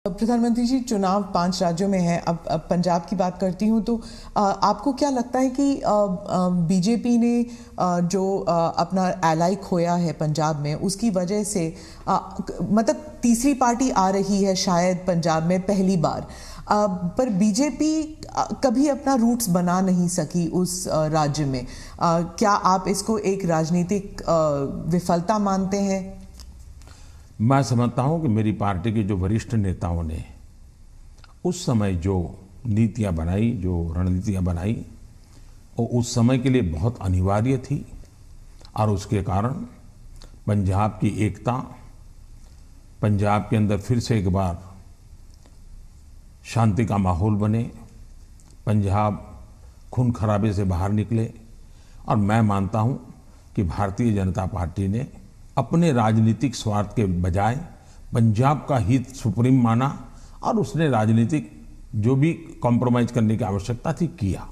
प्रधानमंत्री जी, चुनाव 5 राज्यों में है। अब पंजाब की बात करती हूँ तो आपको क्या लगता है कि बीजेपी ने जो अपना एलाई खोया है पंजाब में, उसकी वजह से मतलब तीसरी पार्टी आ रही है शायद पंजाब में पहली बार, पर बीजेपी कभी अपना रूट्स बना नहीं सकी उस राज्य में। क्या आप इसको एक राजनीतिक विफलता मानते हैं? मैं समझता हूं कि मेरी पार्टी के जो वरिष्ठ नेताओं ने उस समय जो नीतियां बनाई, जो रणनीतियां बनाई, वो उस समय के लिए बहुत अनिवार्य थी और उसके कारण पंजाब की एकता, पंजाब के अंदर फिर से एक बार शांति का माहौल बने, पंजाब खून खराबे से बाहर निकले। और मैं मानता हूं कि भारतीय जनता पार्टी ने अपने राजनीतिक स्वार्थ के बजाय पंजाब का हित सुप्रीम माना और उसने राजनीतिक जो भी कॉम्प्रोमाइज करने की आवश्यकता थी किया।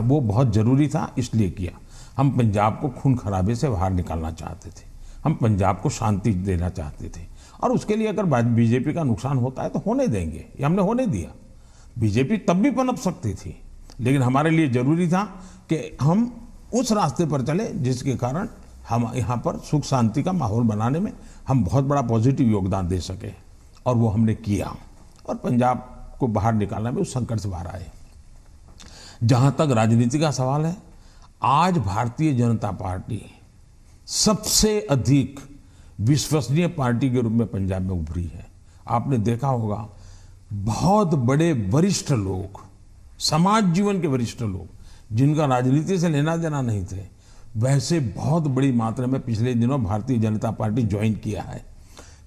वो बहुत जरूरी था, इसलिए किया। हम पंजाब को खून खराबे से बाहर निकालना चाहते थे, हम पंजाब को शांति देना चाहते थे और उसके लिए अगर बीजेपी का नुकसान होता है तो होने देंगे, ये हमने होने दिया। बीजेपी तब भी पनप सकती थी, लेकिन हमारे लिए जरूरी था कि हम उस रास्ते पर चले जिसके कारण हम यहाँ पर सुख शांति का माहौल बनाने में हम बहुत बड़ा पॉजिटिव योगदान दे सके, और वो हमने किया और पंजाब को बाहर निकालने में उस संकट से बाहर आए। जहाँ तक राजनीति का सवाल है, आज भारतीय जनता पार्टी सबसे अधिक विश्वसनीय पार्टी के रूप में पंजाब में उभरी है। आपने देखा होगा, बहुत बड़े वरिष्ठ लोग, समाज जीवन के वरिष्ठ लोग, जिनका राजनीति से लेना देना नहीं थे, वैसे बहुत बड़ी मात्रा में पिछले दिनों भारतीय जनता पार्टी ज्वाइन किया है।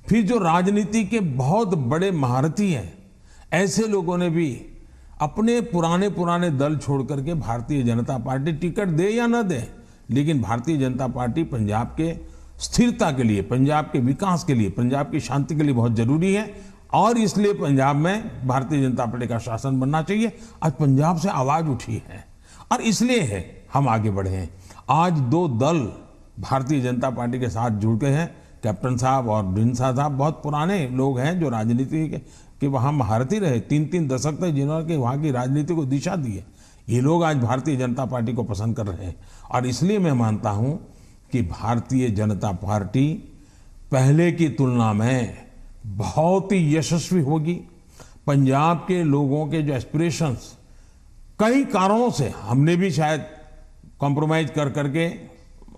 फिर जो राजनीति के बहुत बड़े महारथी हैं, ऐसे लोगों ने भी अपने पुराने दल छोड़ करके भारतीय जनता पार्टी टिकट दे या न दे, लेकिन भारतीय जनता पार्टी पंजाब के स्थिरता के लिए, पंजाब के विकास के लिए, पंजाब की शांति के लिए बहुत जरूरी है और इसलिए पंजाब में भारतीय जनता पार्टी का शासन बनना चाहिए। आज पंजाब से आवाज उठी है और इसलिए है हम आगे बढ़े हैं। आज दो दल भारतीय जनता पार्टी के साथ जुड़ गए हैं। कैप्टन साहब और ढींडसा साहब बहुत पुराने लोग हैं जो राजनीति के वहाँ महारथी रहे, 3-3 दशक तक, जिन्होंने वहाँ की राजनीति को दिशा दी है। ये लोग आज भारतीय जनता पार्टी को पसंद कर रहे हैं और इसलिए मैं मानता हूँ कि भारतीय जनता पार्टी पहले की तुलना में बहुत ही यशस्वी होगी। पंजाब के लोगों के जो एस्पिरेशंस, कई कारणों से हमने भी शायद कॉम्प्रोमाइज कर करके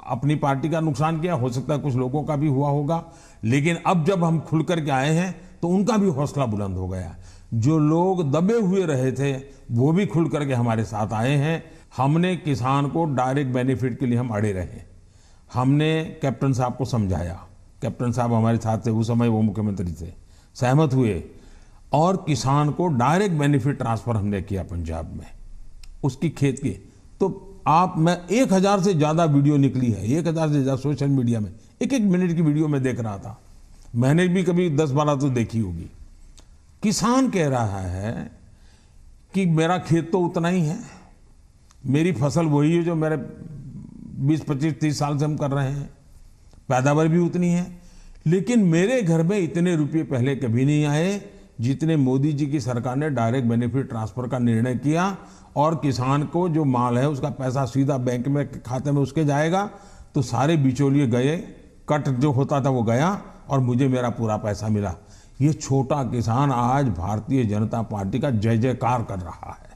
अपनी पार्टी का नुकसान किया, हो सकता है कुछ लोगों का भी हुआ होगा, लेकिन अब जब हम खुल करके आए हैं तो उनका भी हौसला बुलंद हो गया। जो लोग दबे हुए रहे थे वो भी खुल करके हमारे साथ आए हैं। हमने किसान को डायरेक्ट बेनिफिट के लिए हम अड़े रहे, हमने कैप्टन साहब को समझाया, कैप्टन साहब हमारे साथ थे, उस समय वो मुख्यमंत्री थे, सहमत हुए और किसान को डायरेक्ट बेनिफिट ट्रांसफर हमने किया पंजाब में, उसकी खेत की। तो मैं 1000 से ज्यादा वीडियो निकली है, 1000 से ज्यादा सोशल मीडिया में, एक मिनट की वीडियो में देख रहा था, मैंने भी कभी 10-12 तो देखी होगी। किसान कह रहा है कि मेरा खेत तो उतना ही है, मेरी फसल वही है जो मेरे 20-25-30 साल से हम कर रहे हैं, पैदावार भी उतनी है, लेकिन मेरे घर में इतने रुपये पहले कभी नहीं आए जितने मोदी जी की सरकार ने डायरेक्ट बेनिफिट ट्रांसफर का निर्णय किया और किसान को जो माल है उसका पैसा सीधा बैंक में खाते में उसके जाएगा। तो सारे बिचौलिए गए, कट जो होता था वो गया और मुझे मेरा पूरा पैसा मिला। ये छोटा किसान आज भारतीय जनता पार्टी का जय जयकार कर रहा है।